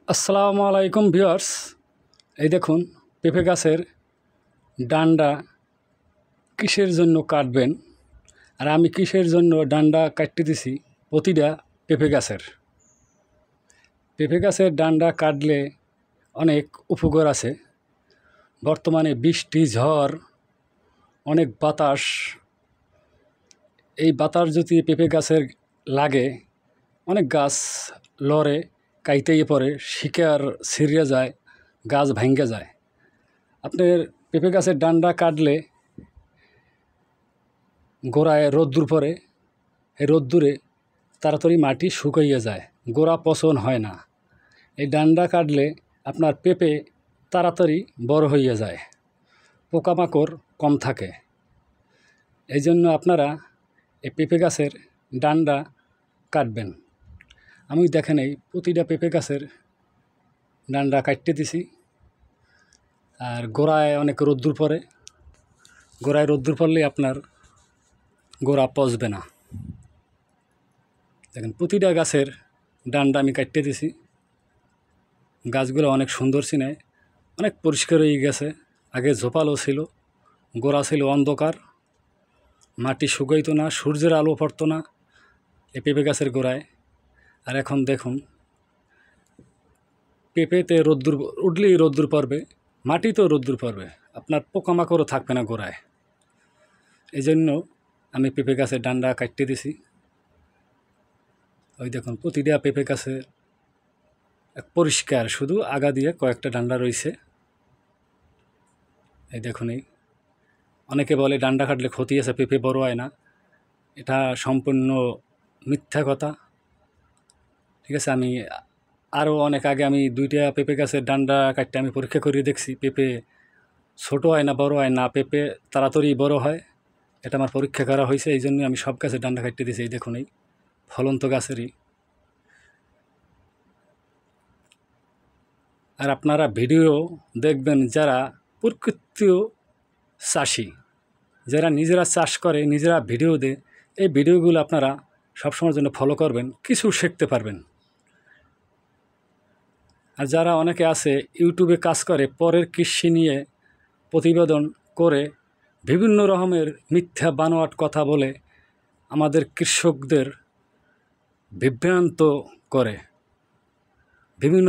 আসসালামু আলাইকুম ভিউয়ার্স। এই দেখুন পেঁপে গাছের ডান্ডা কিসের জন্য কাটবেন, আর আমি কিসের জন্য ডান্ডা কাটতে দিছি। প্রতিটা পেঁপে গাছের ডান্ডা কাটলে অনেক উপকার আছে। বর্তমানে বৃষ্টি, ঝড়, অনেক বাতাস, এই বাতাস যদি পেঁপে গাছের লাগে অনেক গাছ লড়ে, কাইতেই পড়ে, শিকড় ছিঁড়ে যায়, গাছ ভাঙ্গে যায়। আপনার পেঁপে গাছের ডান্ডা কাটলে গোড়ায় রোদ্দুর পড়ে, এই রোদ্দুরে তাড়াতাড়ি মাটি শুকাইয়ে যায়, গোড়া পচন হয় না। এই ডান্ডা কাটলে আপনার পেঁপে তাড়াতাড়ি বড় হইয়া যায়, পোকামাকড় কম থাকে। এই জন্য আপনারা এই পেঁপে গাছের ডান্ডা কাটবেন। আমি দেখেন এই প্রতিটা পেঁপে গাছের ডান্ডা কাটতে দিছি। আর গোড়ায় অনেক রোদ্দুর পড়ে, গোড়ায় রোদ্দুর পড়লে আপনার গোড়া পচবে না। দেখেন প্রতিটা গাছের ডান্ডা আমি কাটতে দিছি। গাছগুলো অনেক সুন্দর চিনায়, অনেক পরিষ্কার হয়ে গেছে। আগে ঝোপালো ছিল, গোড়া ছিল অন্ধকার, মাটি শুকাইতো না, সূর্যের আলো পড়তো না এই পেঁপে গাছের গোড়ায়। আর এখন দেখুন পেঁপেতে রোদ্দুর উঠলেই রোদ্দুর পড়বে, মাটিতেও রোদ্দুর পড়বে, আপনার পোকামাকড়ও থাকবে না গোড়ায়। এই জন্য আমি পেঁপে গাছের ডান্ডা কাটতে দিছি। ওই দেখুন প্রতিটা পেঁপে গাছে পরিষ্কার, শুধু আগা দিয়ে কয়েকটা ডান্ডা রয়েছে। এই দেখুন, এই অনেকে বলে ডান্ডা কাটলে ক্ষতি আছে, পেঁপে বড় হয় না। এটা সম্পূর্ণ মিথ্যা কথা। ঠিক আছে, আমি আরও অনেক আগে আমি 2টা পেঁপে গাছের ডান্ডা কাটতে আমি পরীক্ষা করে দেখছি, পেঁপে ছোটো হয় না, বড় হয় না, পেঁপে তাড়াতাড়ি বড় হয়। এটা আমার পরীক্ষা করা হয়েছে, এই জন্যই আমি সব গাছের ডান্ডা কাটতে দিয়েছি। এই দেখুন, এই ফলন্ত গাছেরই। আর আপনারা ভিডিও দেখবেন যারা প্রকৃতিও চাষি, যারা নিজেরা চাষ করে, নিজেরা ভিডিও দেয়, এই ভিডিওগুলো আপনারা সবসময়ের জন্য ফলো করবেন, কিছু শিখতে পারবেন। আর যারা অনেকে আছে ইউটিউবে কাজ করে, পরের কৃষি নিয়ে প্রতিবেদন করে বিভিন্ন রকমের মিথ্যা বানোয়াট কথা বলে আমাদের কৃষকদের বিভ্রান্ত করে, বিভিন্ন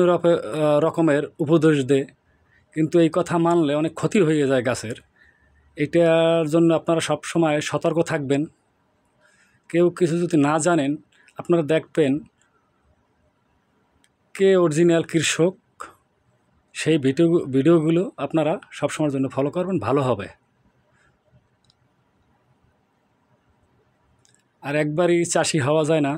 রকমের উপদেশ দেয়, কিন্তু এই কথা মানলে অনেক ক্ষতি হয়ে যায় গাছের। এটার জন্য আপনারা সব সময় সতর্ক থাকবেন। কেউ কিছু যদি না জানেন, আপনারা দেখবেন কে অরিজিনাল কৃষক, সেই ভিডিওগুলো আপনারা সবসময়ের জন্য ফলো করবেন, ভালো হবে। আর একবারই চাষি হওয়া যায় না।